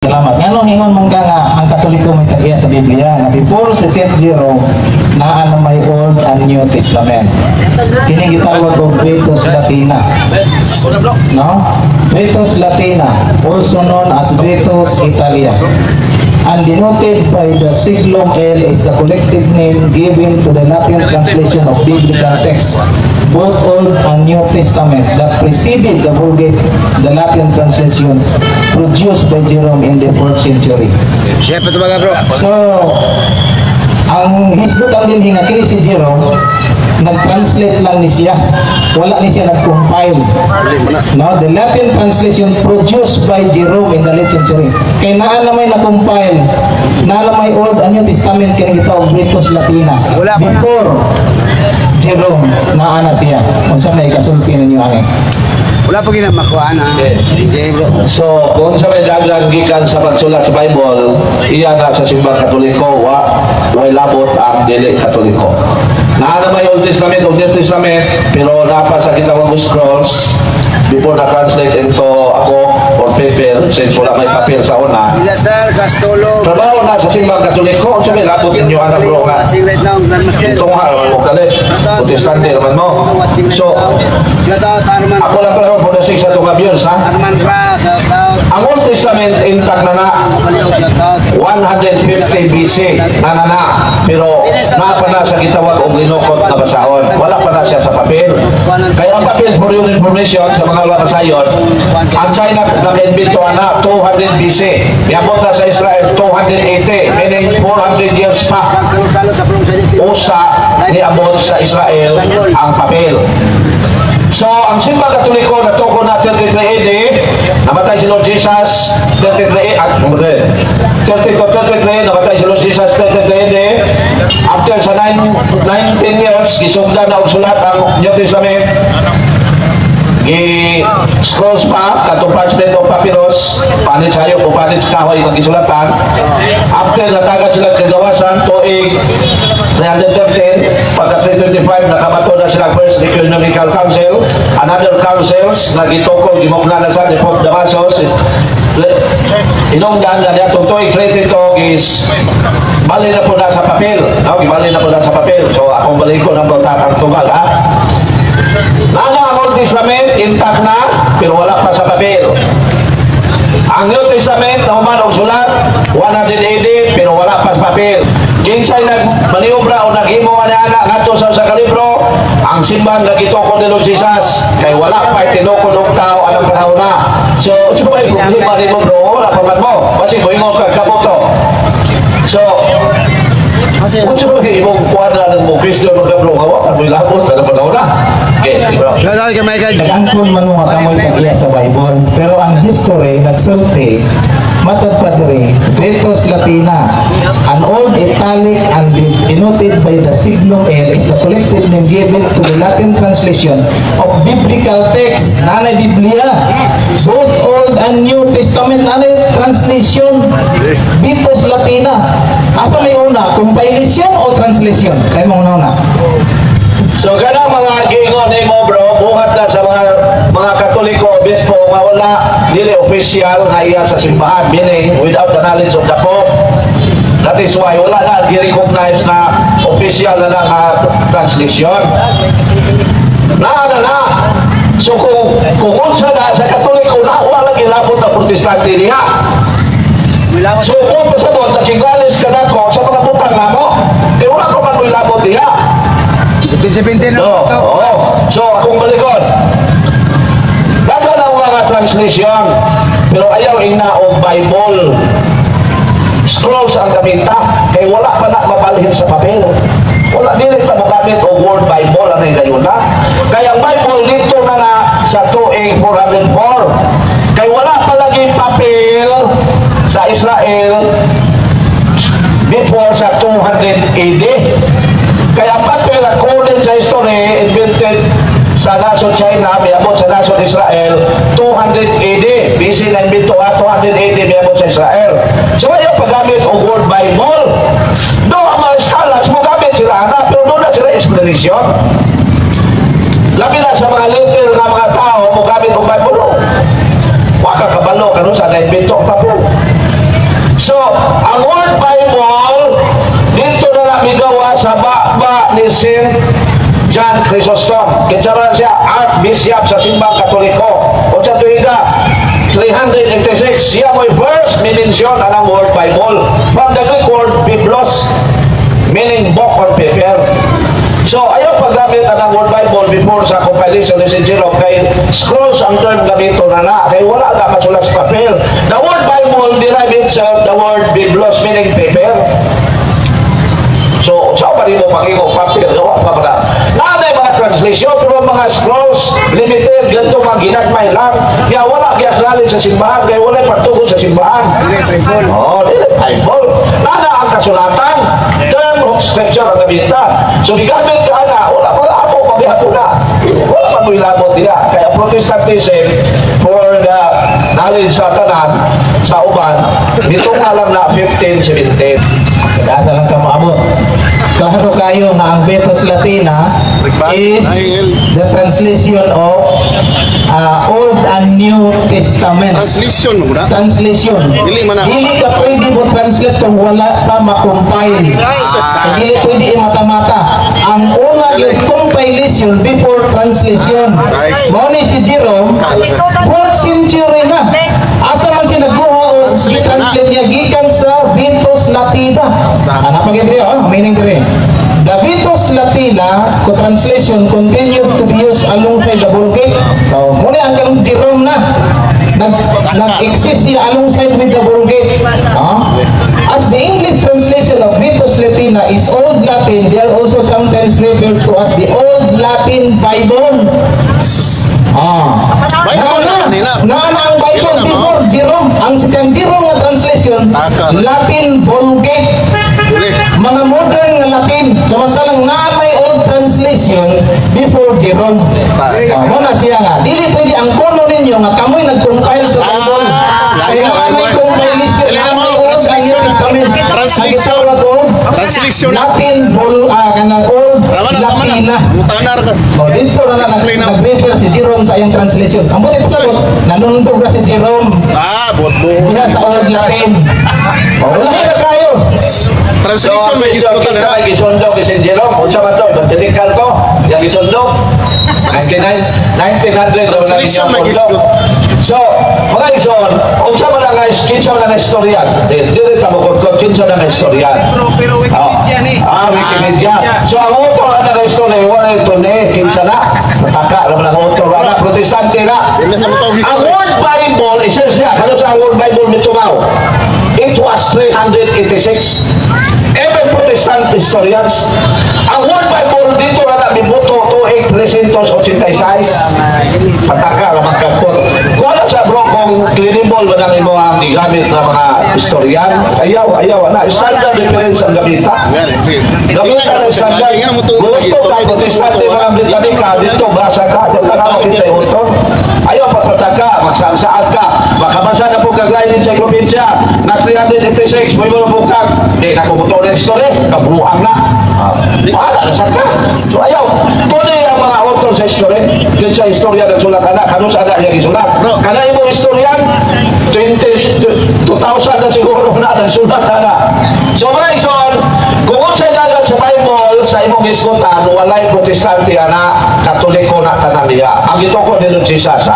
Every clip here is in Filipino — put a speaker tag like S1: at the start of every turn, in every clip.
S1: Salamat. Ngano ingon mong nga ang Katoliko may tagiya sa Biblia na before si St. Jerome naa na may Old and New Testament. Kini gitawag og Vetus Latina. No? Vetus Latina, also known as Vetus Italia. And denoted by the siglum L is the collective name given to the Latin translation of biblical texts, both Old and New Testament, that preceded the Vulgate, the Latin translation produced by Jerome in the 4th century. So, ang hisgot ang din nga kini si Jerome, nag-translate lang ni siya. Wala ni siya nag-compile. No, the Latin translation produced by Jerome in the late century. Kaya naa na may na-compile, naa na may Old and New Testament kaya gitawag Vetus Latina. Before Jerome, naa na siya. Kung saan na ikasulti ninyo ang
S2: wala po ginamakuha na.
S3: So, kung sa may dagdag gikan sa pagsulat sa Bible, iya na sa simbang Katoliko, way labot ang dili Katoliko. Naana may Old Testament o New Testament, pero napa sa kitawang scrolls before na-translate into ako or paper, since wala may papel sa una.
S2: Ilasar, Castolo.
S3: Trabaho na sa simbang Katoliko, o sa may labot ninyo anak bro nga. Itong nga, o kalit, Protestante naman mo. So, ako lang pala for the 6 atong abuse, ha? Ang Old Testament intact na na 150 BC na pero napa na sa gitawag o ginukot na basahon. Wala pa na siya sa papel. Kaya ang papel for your information sa mga basayon, ang China nag-invento na 200 BC. Iabot na sa Israel 280, meaning 400 years pa. Usa niabot sa Israel ang papel. So, ang simbang Katoliko na tuko na 33 AD, namatay si Lord Jesus 33 AD, namatay si Lord Jesus 33 AD. After sa 19 years, gisugdan na og sulat ang New Testament. Scrolls pa, katong parchment o papyrus, panit sayo o panit kahoy ng isulatan. After natagad sila kagawasan, tuig 313, pagka 325, nakamato na sila First Ecumenical Council, another councils, nagitoko, gimogna na sa Pope Damasus, inungdan na niya, tuig 22 is, bali na po na sa papel, no? Bali na po na sa papel, so akong balik ko ng ang tugal, ha? Nana ang Old Testament, intact na, pero wala pa sa papel. Ang New Testament, na humanong sulat, 180, pero wala pa sa papel. Kinsay nagmaniobra o naghimo nga na ngato sa kalibro, ang simbahan nagitoko ni Lord Jesus, kay wala pa itinoko ng tao anong panahon na. So, sino ba yung problema ni mo bro? Wala pa man mo. Kasi mo yung kabuto. So, kung sino ba yung kuwadra ng mo Kristo ng kabro, kawa, ano yung labot, ano panahon na?
S1: Nag-angkon man mga kamoy tagiya sa Bible, pero ang history nagsulti matod pa diri Vetus Latina, an old Italic and denoted by the siglum L is the collective name given to the Latin translation of biblical text. Nanay Biblia, both Old and New Testament, nanay translation Vetus Latina. Asa may una, compilation o translation? Kaya mo una.
S3: So ganang mga gingon ni mo bro, buhat na sa mga Katoliko, obispo, nga wala dili official nga iya sa simbahan, meaning without the knowledge of the Pope. That is why wala na i-recognize na official na lang translation. Na. So kung unsa na sa Katoliko na wala gilabot na Protestante niya. So kung pasabot nakigalis ka na ko sa mga butang na mo, eh wala ko man ilabot niya. So, akong balikon. Daga ng mga translation, pero ayaw ina o Bible. Scrolls ang gaminta, kaya wala pa na mapalhin sa papel. Wala din pa magamit o word Bible, ano yung gayon na. Kaya ang Bible dito na sa 404. Kaya wala pa lagi papel sa Israel before sa 200 AD. Kaya ang papel according sa history invented sa Nasod China, mayabot sa Nasod Israel 200 AD. BC na invento 200 AD mayabot sa Israel. So ayaw paggamit o word Bible. Do ang mga scholars mo gamit sila na, pero doon na sila explanation. Labi na sa mga little na mga tao mo gamit o Bible. Waka kabalo karon sa na invento ang papel. St. John Chrysostom. Kinsa man siya Archbishop sa simbang Katoliko. O sa tuiga 386, siya mo'y first minensyon anang word Bible from the Greek word biblos, meaning book on paper. So ayaw paggamit ang word Bible before sa compilation ni St. Jerome kay scrolls ang term gamito na kay wala na masulat sa papel. The word Bible derive itself the word biblos, meaning paper. So saan pa rin mo pag-igo papel? Gawa pa pala nanay mga translation pero mga scrolls limited ganito mga ginagmay lang kaya wala kaya knowledge sa simbahan kaya wala pagtugon sa simbahan. Dili Bible nana ang kasulatan term of scripture ang gamitan. So gigamit ka na wala ako paghihapon na wala pa mo ilabot nila kaya Protestantism for the knowledge sa tanan sa uban dito nga lang na 1517.
S1: Kadasa lang ka maabot. Klaro kayo na ang Vetus Latina is the translation of Old and New Testament.
S4: Translation mo na.
S1: Translation.
S4: Dili man na.
S1: Dili ka pwede mo translate kung wala pa makompile. Dili pwede mata-mata. Ang una yung compilation before translation. Mo ni si Jerome, 4th century na. Asa man siya nagbuha o translate niya gikan sa Vetus Latina. Ano pa gito yun? Meaning dire. The Vetus Latina ko translation continued to be used alongside the Vulgate. So, muna hanggang Jerome na nag-exist siya alongside with the Vulgate. As the English translation of Vetus Latina is Old Latin, they are also sometimes referred to as the Old Latin Bible. Naana ang Bible before Jerome. Ang second Jerome na translation, Latin Vulgate. Mga modern na Latin. Sumasalang nanay old translation before Jerome. Muna siya nga. Dili pwede ang kono ninyo nga kamoy nag-compile sa Bible. Kaya nanay compilation. Nanay old ang New Testament.
S4: Translation
S1: Latin kanang old Latina. Dito na nag-refer si Jerome sa iyong translation. Ang buti pasabot, nanunundog na si Jerome. Mula sa old Latin. Wala na kayo.
S4: Translation may gisbutan na.
S3: May gisundog si St. Jerome. Unsa man to? Evangelical ko. Yung gisundog. 1900
S4: Translation may gisbut.
S3: So, mga ison, unsa man nga kinsa man nga istoryan. Dili ta mo kung kinsa man nga istoryan. Wikipedia. So, ang author na istorya wala ito ni kinsa na. Mataka naman ang author na protestante na. Ang word Bible, isa siya, kano sa word Bible mitumaw. It was 386. Even Protestant historians, ang word Bible dito na bibuto to 386. Pataka naman kakot. Kung ano sa bro, kung credible ba nang imo ang gigamit sa mga historian, ayaw na. Standard difference ang gamita. Gamita ng standard. Gusto ka, Protestante mga Britannica, dito basa ka, dito ka sa iuton. Ayaw pataka, magsasaad ka. Makabasa na po kaglayin sa probinsya na 386, may mga bukag. Di na kumuto na istorya, kabruang na. Pahala na saka. So ayaw. Tunay ang mga author sa istorya. Yun sa istorya ng sulat na, kanus ada yung isulat. Kana yung istoryan, 2000 na siguro na ng sulat na. So mga ison, kung unsay dagat sa Bible, sa imong iskutan, walay protestante na, katoliko na tanan niya. Ang ito ko nilong Jesus,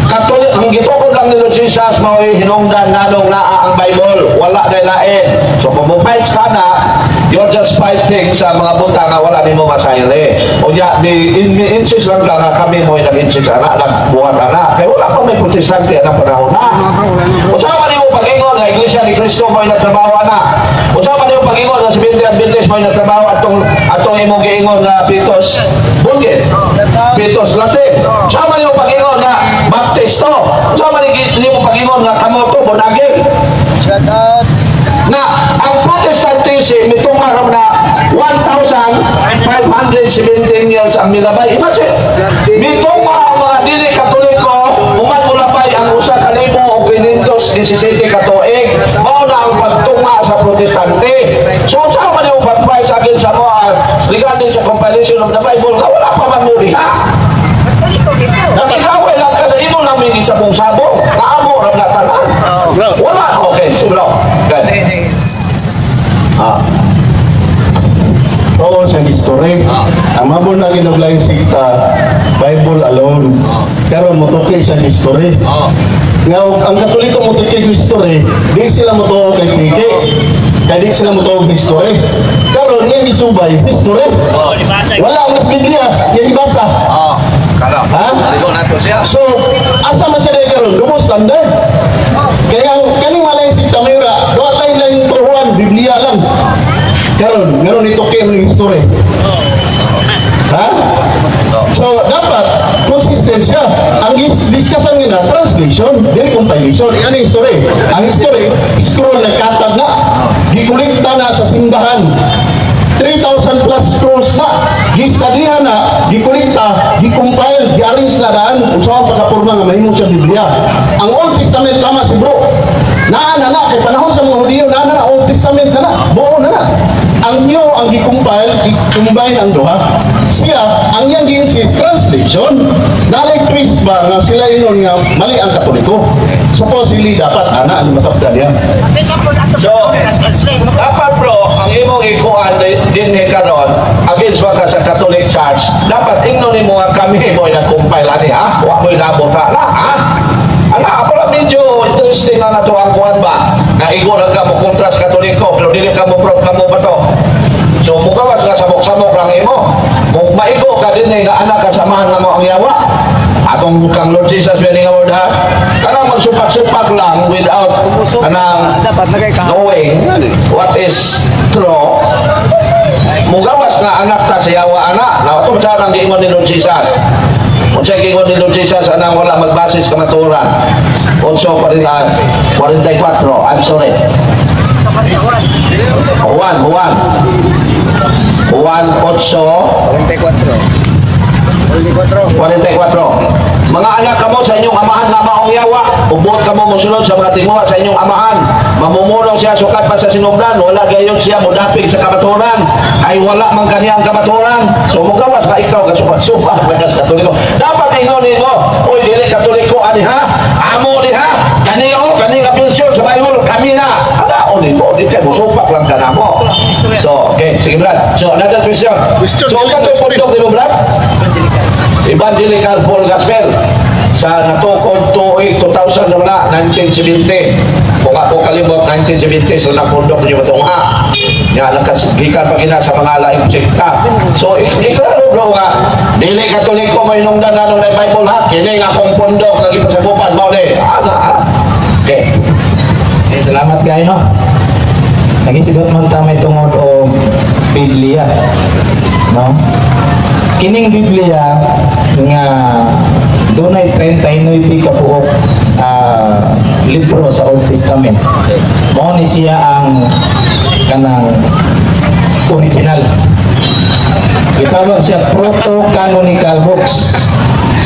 S3: Katolik, ang gitukod lang nilo Jesus mao'y hinungdan nanong naa ang Bible, wala na lain. So kung mo fights ka na, you're just fighting sa mga buta nga wala ni mo masayli. O niya, insist lang na kami mo'y nag-insist na, nagbuhat na. Kaya wala pa may protestante na panahon na. O saan man yung pag-ingon na Iglesia ni Cristo mo'y nagtrabaho na. O saan man yung pag-ingon na si Binti Adventist mo'y nagtrabaho atong imong giingon na Pitos Bulgit, Pitos Latin. O saan man yung pag-ingon na Baptisto. So, hindi mo pag-ingon nga kamoto, bonagil. Na, ang Protestantism, itong araw na 1,517 years ang milabay. Imagine, itong mga dili katoliko, umatulapay ang usa kalibo o 517 katoig. Mao na ang pagtunga sa Protestante. So, saan man yung pag-price again sa mga regarding sa compilation of the Bible, wala pa man muli, ha? Nakikaway lang ka na imo namin isa pong sabong. Naamo ram na tanan. Wala. Okay, bro. Good.
S4: Oo, sa history. Ang mabon na ginaglayang sikta, Bible alone. Pero motoke sa history. Nga, ang Katoliko motoke history, di sila motoke kay Piki. Kaya di sila motoke history. Karon yan isubay, history. Wala ang Biblia, yan ibasa. Ha? So, asa man siya na karon? Lumos standard. Kaya kaning malayang sikta mayura, doon tayo lang turuan, Biblia lang. Karon, ngayon ito kayo ng history. Ha? So, dapat consistent siya. Ang discussion nila, translation, hindi compilation. Yan ang history. Ang history, scroll na katag na. Gikulikta na sa simbahan. 3,000 plus scrolls na. Gistadihan na, gikulikta, gikumpile, gi-arrange na daan. Kung saan pagkapurma nga mahimong siya Biblia. Ang Old Testament, tama si bro. Naana na, kay panahon sa mga Hudiyo, naana na, Old Testament na na, buo na na. Ang New, ang gi-compile, i-combine ang duha. Siya, ang yang gi-insist, translation, nalay twist ba nga sila yun nga mali ang Katoliko. Supposedly, dapat, ana, ano masabda niya.
S3: So, dapat bro, ang imong ikuan din ni karon against ba ka sa Catholic Church, dapat ingnon mo nga kami mo nag-compile ani ha? Wa mo ilabot ha? Ha? Ana, ako lang medyo interesting na nato ang kuan ba? Na igo lang ka mo kontra sa Katoliko, pero dili ka mo proud ka mo ba to? So, mukawas nga samok-samok lang imo. Kung maigo ka din nga anak kasamahan na mo ang yawa, atong kang Lord Jesus very word ha? Kanang magsupak-supak lang without kanang knowing what is true. Mugawas na anak ta sa yawa anak. Na ito masarang giingon ni Lord Jesus. Kung siya giingon ni Lord Jesus, anang wala magbasis ka maturan. Also, 44, I'm sorry. Juan 44. Mga anak kamo sa inyong amahan nga maong yawa, ubot kamo mosulod sa mga timuha sa inyong amahan. Mamumulong siya sukat pa sa sinugdan, wala gayon siya mudapig sa kamaturan, ay wala man kaniyang kamaturan. So mugawas na ikaw kasupat-supat sa Katoliko. Dapat ingnonin mo, uy dili Katoliko ani ha? Amo di ha? Kaniyo, kaniyo kapensyon sa Bible, kami na. Ano ni mo, di kayo supak lang ka na mo. So, okay, sige Brad. So, another question. So, ang katong pundok di mo Brad? Evangelical Full Gospel sa natukod to 2000 na 1970 kung ako kalimot 1970 so napundok niyo itong nga nakagikan pa gina sa mga laing sekta. So iklaro bro nga dili Katoliko may nungdan na nung Bible ha kini nga akong pundok lagi pasagupan mo ni okay.
S1: Salamat kayo no. Nagisigot man ta may tungod o Biblia no. Kining Biblia nga dunay 39 ka buok libro sa Old Testament. Mao ni siya ang kanang original. Gitawag siya proto-canonical books.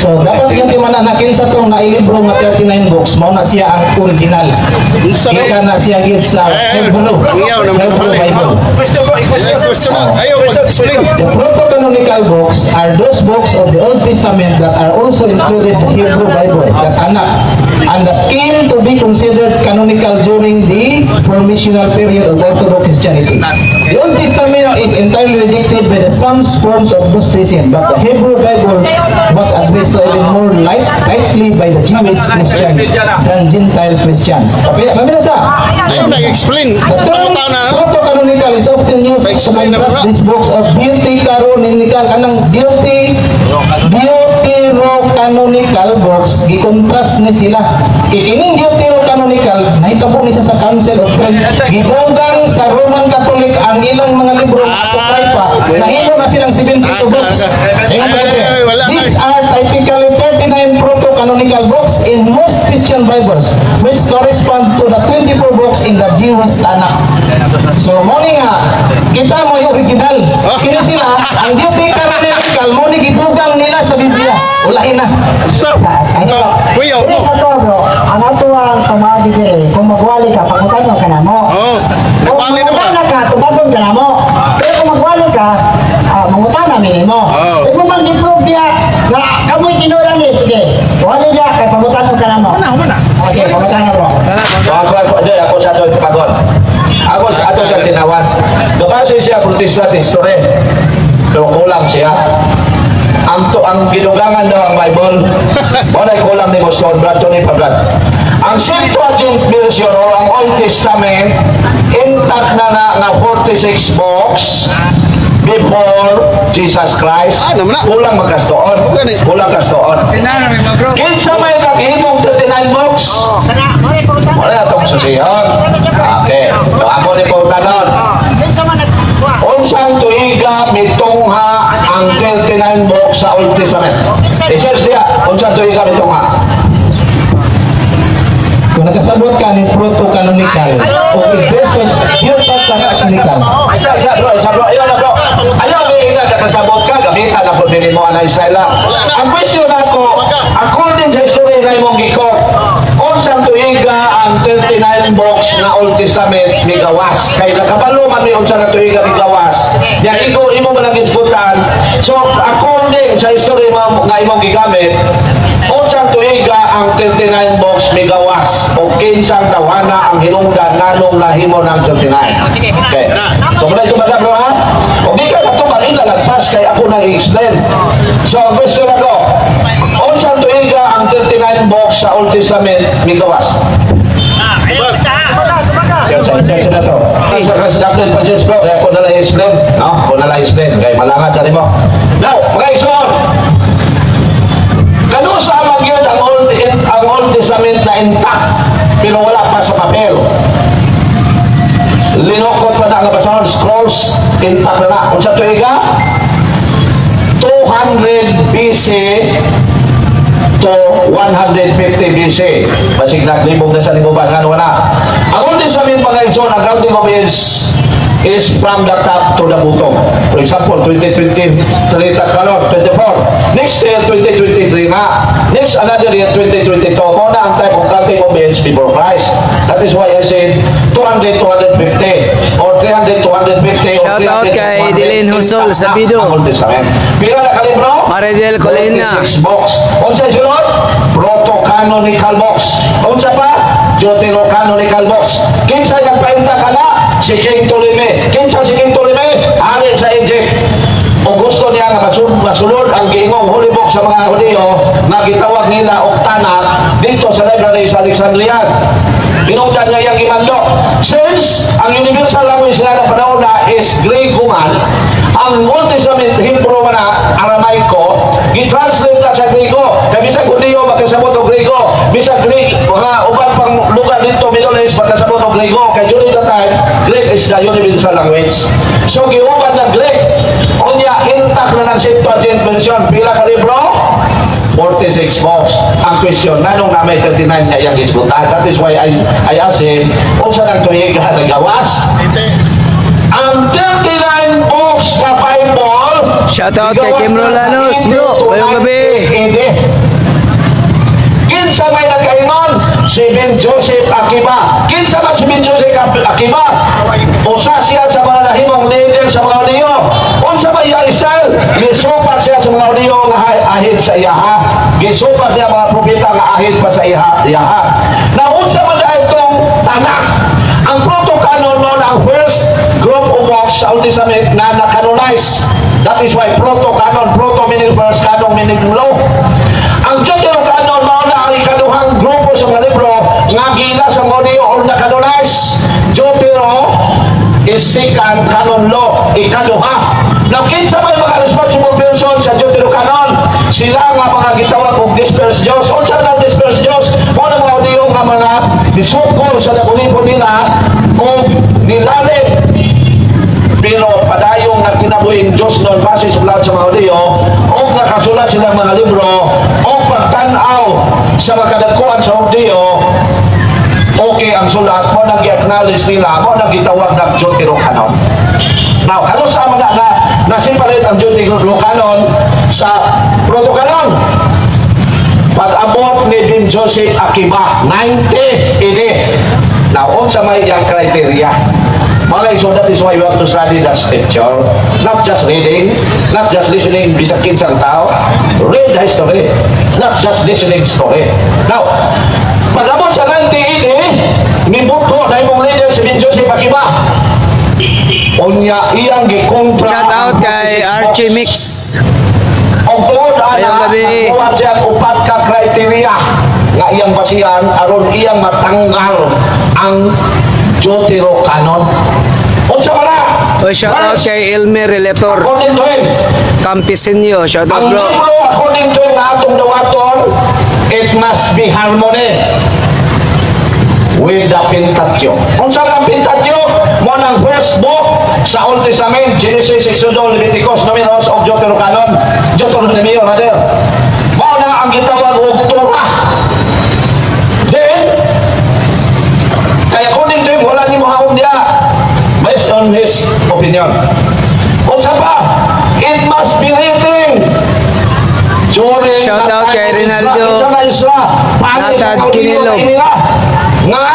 S1: So dapat yung mananakin sa itong nailibro nga 39 books, mao na siya ang original. Ika na siya gid sa Hebrew Bible. The proto-canonical books are those books of the Old Testament that are also included in the Hebrew Bible and that came to be considered canonical during the formational period of Orthodox Christianity. The Old Testament is entirely rejected by the some forms of Gnosticism, but the Hebrew Bible was addressed even more lightly by the Jewish Christians than Gentile Christians. Mamina sa?
S4: Ayaw nag-explain.
S1: The term proto-canonical is often used to contrast these books of beauty-canonical kanang beauty-canonical books gikontrast ni sila. Kikining beauty-canonical nahitabo ni sa Council of Trent gibugang sa Roman Catholic ang ilang mga libro apocrypha nahimo na silang 72 books. These are typically 39 proto-canonical books in most Christian Bibles which correspond to the 24 books in the Jewish Tanakh. So morning nga kita mo yung original. Kini sila ang beauty-canonical mo ni gidugang nila sa Biblia. Ulain na.
S4: Kuya,
S5: Dili sa to bro, ang ato ang pamagi diri, kung magwali ka, pangutan ka na mo. Kung mangutan ka, tubagon ka na mo. Pero kung magwali ka, mangutan na minimo. Kung mo mag-improve niya, na kamoy kinulang ni, sige, wali niya, kay pangutan ka na mo. Okay, pangutan na bro.
S3: Ako sa ato pagon. Ako sa ato ko siya tinawan. Gabase siya protestant history. Pero kulang siya. Ang ginugangan daw ang Bible, wala kulang ni Moston, Brad, Tony pa Brad. Ang Septuagint version o ang Old Testament, intact na 46 books before Jesus Christ. Kulang magkastoon. Kulang kastoon. Kinsa may naghimong 39 books? Wala itong susiyon. Okay. So ako ni po tanon. Unsang tuiga mitungha ang 39 books sa Old Testament. I-search niya. Unsang tuiga mitungha.
S1: Kung nakasabot ka ni proto-canonical o versus yung pagka-canonical.
S3: Isa bro. Ayaw na bro. Ayaw may ina nakasabot ka. Gamitan na po din mo anay style. Ang question ako, according sa history na imong gikot, unsang tuiga ang 39 books na Old Testament ni gawas. Kaya nakabalo man ni unsang na tuiga ni gawas. Yan imo man ang isgutan. So according sa history nga imong gigamit, unsang tuiga ang 39 books ni gawas o kinsang tawana ang hinungdan nganong nahimo ng 39. Okay. So muna ito basa bro ha? O di ka na ito makilalagpas kay ako nang i-explain. So ang question ako, unsang tuiga ang 39 books sa Old Testament ni gawas? Siya na to. Isa ka sa dapat pa-judge bro, kaya ako nalang i-explain. No? Ako nalang i-explain. Kaya malangad na rin mo. Now, mga ison! Kano sa amang yun ang Old Testament na intact pero wala pa sa papel. Linokot pa na ang basahon, scrolls, intact na na. Kung sa tuiga, 200 BC to 150 BC. Basig na libog na sa libuban. Ano na? Ang Old Testament mga ison, ang counting of is from the top to the bottom. For example, 2023 karon, 24. Next year, 2023 na. Next another year, 2022. Muna ang type of counting of age before Christ. That is why I said 200, 250 or 300, 250 or 300,
S6: Shout out kay Dilin Husol sa Bido.
S3: Pila na kalibro?
S6: Maridel Colina.
S3: 46 box. Unsa sunod? Proto-canonical box. Unsa pa? Deuterocanonical box. Kinsa nagpainta ka na? Si King Ptolemy. Kinsa si King Ptolemy? Hari sa Egypt. O gusto niya nga masulod ang giingong holy book sa mga Hudiyo na gitawag nila Octanat dito sa library sa Alexandria. Pinungdan niya yung imando. Since ang universal language na panahon na is Greco man, ang Old Testament Hebrew man na Aramaico, gitranslate na sa Greco. Kaya bisag Hudiyo makasabot o Greco, bisag Greek, mga uban pang lugar dito Middle East makasabot o Greco. Kaya during the time, Greek is the universal language. So giuban na Greek, unya intact na ng Septuagint version. Pila ka libro? 46 books. Ang question, nanong na may 39 niya yung isgutan? That is why I ask him, kung saan ang tuhiga na gawas? Ang 39 books na Bible,
S6: Shout out kay Kim Rolanos, bro. Bayong gabi.
S3: Kinsa may nagkaingon? Si Ben Joseph Akiba. Kinsa man si Ben Joseph Akiba? Usa siya sa mga nahimong leader sa mga Hudiyo. Unsa ba iya Israel? Gisupat siya sa mga Hudiyo nga ahid sa iyaha. Gisupat niya mga propeta nga ahid pa sa iyaha. Na unsa man dahil itong tanak? Ang proto-canon mo na ang first group of books sa Old Testament na na-canonize. That is why proto-canon, proto meaning first, canon meaning law. Ang Deuterocanon mo na ang ikaduhang grupo sa mga libro nga gila sa mga Hudiyo o na-canonize. Deutero is second canon law, ikaduha. Now, kinsa may mga responsible person sa Deuterocanon? Sila nga mga gitawag og dispersed Diyos. O sa mga dispersed Diyos, mga mga Hudiyo nga mga bisukol sa nabulipo nila o nilalit. Pero padayong na kinabuhing Diyos noon base sa lahat sa mga Hudiyo o nakasulat silang mga libro o pagtanaw sa makadagkuhan sa Hudiyo, okay ang sulat mo nag-acknowledge nila mo nagitawag ng Deuterocanon. Now, ano sa mga nasipalit ang Deuterocanon sa Proto-Canon? Pag-abot ni Ben Joseph Akiba, 90 AD. Now, sa may yung criteria. So that is why you have to study the scripture. Not just reading, not just listening bisag kinsang tao. Read the history, not just listening story. Now, pag-abot sa 90 AD, mibuto na imong leader si Ben Joseph Akiba. Unya iyang gikontra.
S6: Shout out kay Archie Mix.
S3: Og tuod
S6: Ngayong
S3: ana,
S6: gabi.
S3: nakuha siya upat ka kriteria nga iyang basihan aron iyang matanggal ang Deuterocanon. Unsa man na?
S6: O shout out
S3: First,
S6: kay Elmer Relator.
S3: according to him,
S6: Campisinio. Shout out
S3: ang
S6: bro.
S3: libro according to him nga atong dawaton, it must be harmony with the Pentateuch. Unsa ang Pentateuch? Mo nang first book sa Old Testament, Genesis, Exodus, Leviticus, Números, og Deuterocanon. Deuteronomy, rather. Mo na ang gitawag og Torah. Then, kaya according to him, wala ni mohaom diya based on his opinion. Unsa pa? It must be written during
S6: Shout
S3: the
S6: out
S3: time
S6: kay
S3: of
S6: Rinaldo.
S3: Isra. Isa na Isra. Paano sa
S6: Natad
S3: kaulino
S6: Kinilog.
S3: na inila? Nga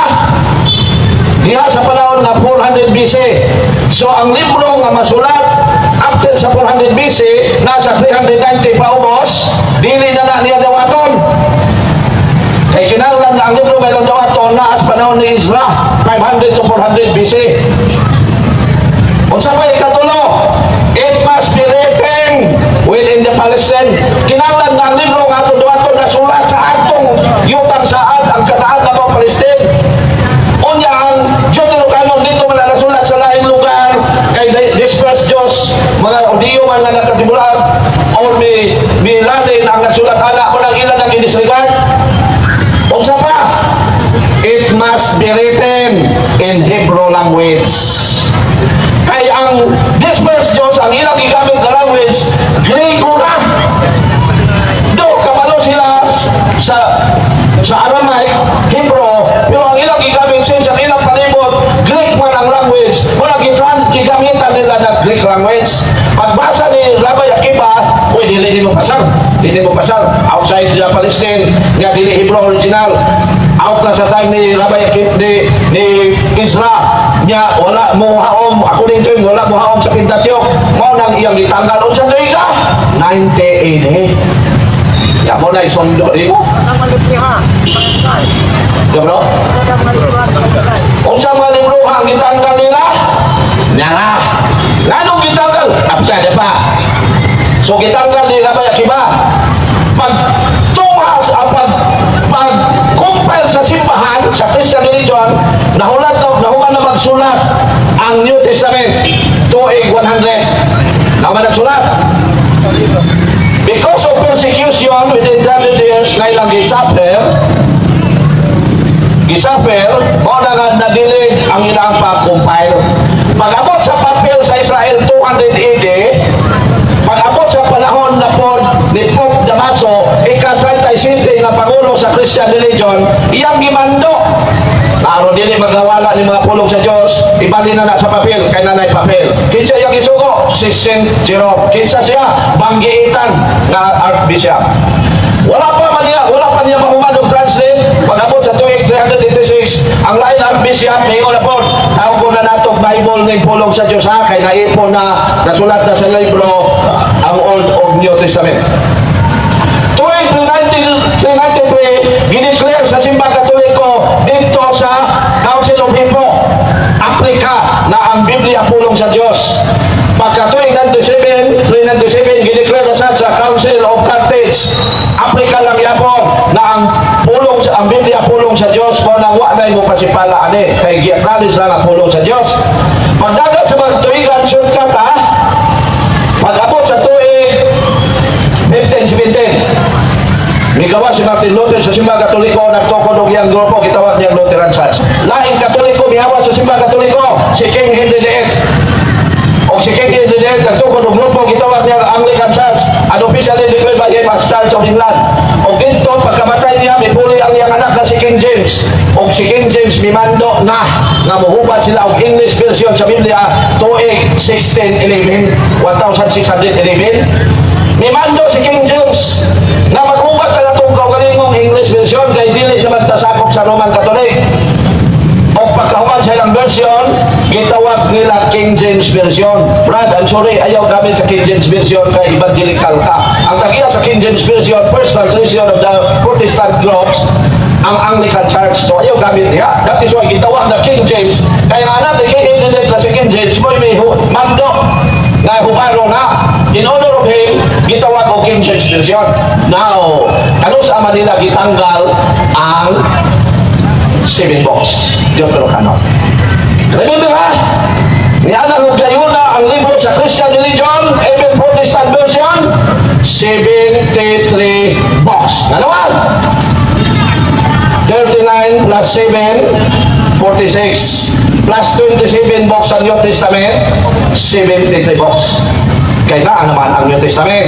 S3: diha sa panahon nga 400 BC. So ang libro nga masulat after sa 400 BC nasa 390 pa ubos, dili na niya dawaton. Kay kinahanglan na ang libro nga dawaton na as panahon ni Isra 500 to 400 BC. Unsa pa ikatulo? It must be written within the Palestine. Kinahanglan nga ang libro nga atong dawaton na sulat sa atong yutang saad ang kataan na mga Palestine. Unya ang Deuterocanon dito man nasulat sa laing lugar kay dispersed Diyos mga Udiyo man nga nakatibulag or may lalin ang nagsulat ana o nang ilan ang i-disregard. Unsa pa? It must be written in Hebrew language. Kay ang dispersed Diyos ang ilang gigamit na language Griego na. Do kabalo sila sa Aramaic, Hebrew, pero ang ilang gigamit sa ilang palibot Greek man ang language. Wala gigamitan nila na Greek language. Pagbasa ni Rabbi Akiba, uy, dili mo pasar. Dili mo pasar. Outside the Palestine, nga dili Hebrew original. Out na sa time ni Rabbi Akiba, ni Isra. Nya wala mo haom, according to him, wala mo haom sa Pentateuch. Mo nang iyang gitanggal. Unsa doy ka? 90 AD. Ya mo na isundo di mo. Ya bro? Unsa man libro ang gitanggal nila? Nga. Nganong gitanggal? Apsa de pa. So gitanggal ni Rabbi Akiba. Pag tumas pag compile sa simbahan sa Christian religion, nahuman na magsulat ang New Testament tuig 100. Nahuman nagsulat. Because of persecution within 100 years na ilang gisuffer, o nadilig ang ilang pag-compile. Pag-abot sa papel sa Israel 200 AD, pag-abot sa panahon na po ni Pope Damaso, ika-37 na pangulo sa Christian religion, iyang gimando. Taro dili magawala ni mga pulong sa Dios, ibali na sa papel kay nanay papel. Kinsa iyang isugo? Si Saint Jerome. Kinsa siya? Banggiitan na Archbishop. Wala pa niya mahumadong translate. Pag-abot sa tuig 386, ang lain Archbishop may una po. Tawag ko na nato Bible ng pulong sa Dios ha, kay naipon na nasulat na sa libro ang Old of New Testament. Tuwing 1993, gineclare sa Simbang Katoliko dito sa Council of Hippo, Africa na ang Biblia pulong sa Diyos. Pagka tuwing 1997, gineclare sa Council of Carthage, Africa lang yapon na ang Biblia pulong sa Diyos mo nang wala mo pasipala ani kay gi-acknowledge lang ang pulong sa Diyos. Pagdagat sa mga tuigan shortcut ha, pag-abot sa tuig 1517, migawa si Martin Luther sa Simbang Katoliko, nagtukod og iyang grupo gitawag niyang Lutheran Church. Laing Katoliko mihawa sa Simbang Katoliko, si King Henry VIII. O si King Henry VIII nagtukod og grupo gitawag niyang Anglican Church, and officially declared by him as Church of England. O dito pagkamatay niya, mipuli ang iyang anak na si King James. O si King James mimando na nga muhubad sila og English version sa Biblia tuig 1611, 1611. Mimando si King James na mag-ubat na itong kaugalingong English version kay dili naman tasakop sa Roman Catholic. O pagkahuman sa ilang version, gitawag nila King James Version. Brad, I'm sorry, ayaw gamit sa King James Version kay evangelical ka. Ang tagiya sa King James Version, first translation of the Protestant groups, ang Anglican Church. So ayaw gamit niya. That is why gitawag na King James. Kaya nga natin, kay King King James mo may mando nga hubaro na in honor of him gitawag og King James version. Now kanus sa Manila gitanggal ang 7 books Deuterocanon. Remember ha, nialang og gayuna ang libro sa Christian religion, even Protestant version, 73 books. Nga naman 39 plus 7, 46 plus 27 books sa New Testament, 73 books. Kaya na naman ang New Testament.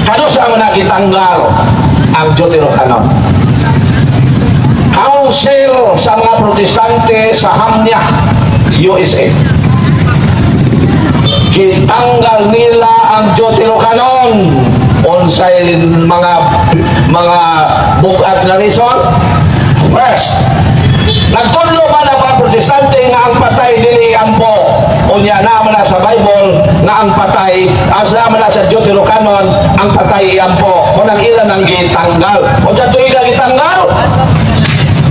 S3: Kano sa mga gitanggal ang Deuterocanon? Council sa mga Protestante sa Hamnia, USA. Gitanggal nila ang Deuterocanon. Unsay mga bugat na reason? First, nagtudlo ba na mga Protestante nga ang patay dili ampo? Unya naman na sa Bible nga ang patay, as naman na sa Deuterocanon ang patay ampo. Kunang ilan ang gitanggal. O sa tuig na gitanggal?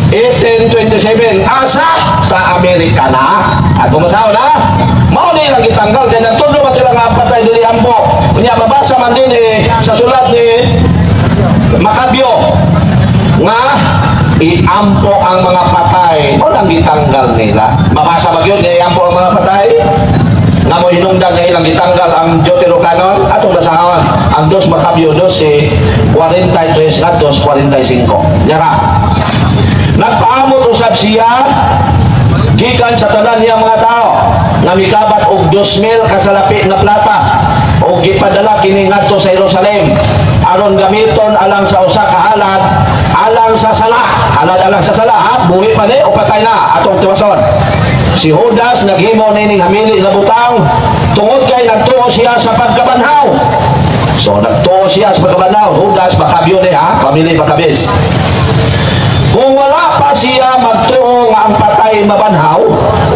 S3: 1827 asa sa Amerika na at kumasaw na mao ni lang gitanggal kaya nagtudlo ba sila nga patay dili ampo. Unya mabasa man din sa sulat ni Macabeo nga iampo ang mga patay o lang gitanggal nila. Mabasa ba yun nga iampo ang mga patay nga mo hinungdan nga ilang gitanggal ang Deuterocanon atong basahon ang 2 Macabeo 12 43 at 2:45 yara. Nagpaamot usab siya gikan sa tanan niya mga tao nga mikabat og 2,000 kasalapi nga plata og gipadala kini ngadto sa Jerusalem aron gamiton alang sa usa ka halad alang sa sala. Halad alang sa sala ha, buhi pa ni o patay na atong tiwason. Si Judas naghimo nining hamili na butang tungod kay nagtuo siya sa pagkabanhaw. So nagtuo siya sa pagkabanhaw. Judas Macabeo ni ha, pamili Maccabees. Kung wala pa siya magtuo nga ang patay mabanhaw,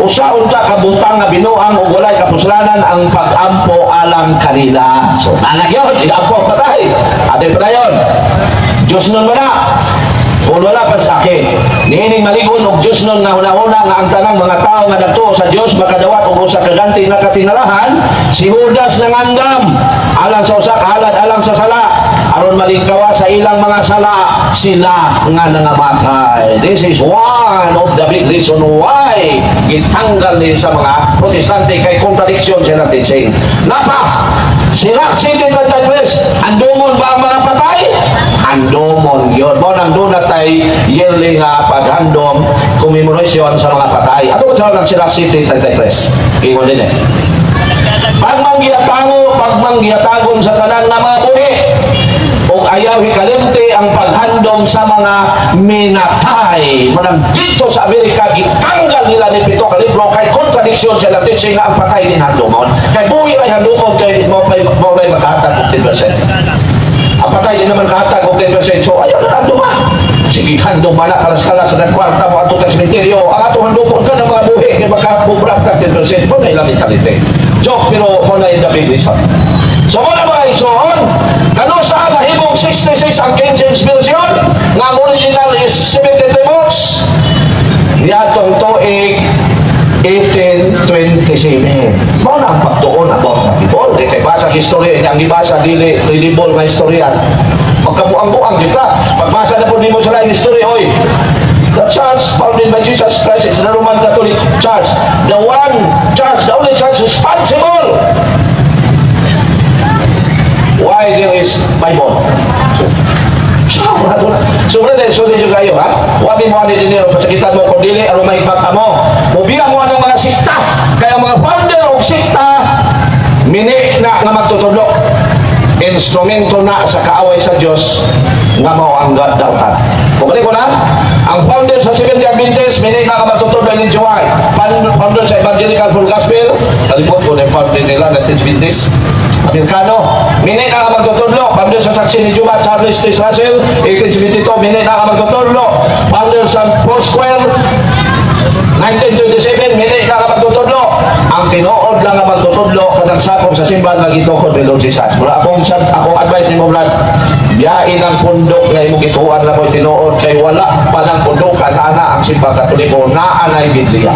S3: usa-unta kabutang nga binuang ug walay kapuslanan ang pag-ampo alang kanila. So nanagyon, iampo ang patay. Atin pa dayon. Diyos nun ba na? Kung wala pa sa akin, niining maligon og Diyos nun nga una-una nga ang tanang mga tao nga nagtuo sa Diyos makadawat og usa ka ganti na katinalahan, si Judas nangandam alang sa usa ka halad alang sa sala aron malingkawa sa ilang mga sala sila nga nangamatay. This is one of the big reason why gitanggal ni sa mga Protestante kay contradiction sila teaching. Napa, sila City West, andumon ba ang mga patay? Andumon yun. Mo nang doon natay yearly nga paghandom commemoration sa mga patay. Ano ba sa sila City West? Ingon din eh. Pagmanggiyatagon sa tanan na mga buhi o ayaw hikalimti ang paghandom sa mga minatay. Manang dito sa Amerika gitanggal nila ni pito ka libro kay contradiction sa teaching nga ang patay din handomon. Kay buhi ay handomon kay mo may makahatag og 10%. Ang patay din naman kahatag og 10%. So ayaw na handoma. Sige handom bala kalas-kalas sa kwarta mo ato sa sementeryo. Ang ato handomon ka ng mga buhi kay makabubrak ka 10%. Mo na ilang mentality. Joke pero mo na yung the big reason. So muna mga isuon, kano sa nahimong 66 ang King James version, nga ang original is 73 books. Niyatong tuig 1827. Mo na ang pagtuon about na Bible. Di kay basa history, ang ibasa dili reliable nga historian. Pagkabuang-buang kita. Pagbasa na po di mo sila yung history, hoy. The church founded by Jesus Christ is the Roman Catholic Church. The one church, the only church responsible why there is Bible. So brother, so din kayo ha. Wagi mo ani dinero pasakitan mo kung dili aron maibata mo. Mubiya mo ang mga sikta. Kaya mga founder og sikta mini na nga magtutudlo. Instrumento na sa kaaway sa Dios nga mao ang dawhat. Kung ko na, ang founder sa Seventh-day Adventist mini na nga magtutudlo ni Joy. Founder sa Evangelical Full Gospel, talipot ko na founder nila na Adventist. Amerikano, minit na magtutudlo. Founder sa Saksi ni Juma, Charles T. Russell, 1872, minit na magtutudlo. Founder sa Foursquare, 1927, minit na magtutudlo. Ang tinuod lang na magtutudlo kanang sakop sa simbahan nga gitukod ni Lord Jesus. Mula akong advice ni mo Vlad, biyain ang pundok nga imong gituan na mo tinuod kay wala pa ng pundokan ana ang simbahan Katoliko na anay Biblia.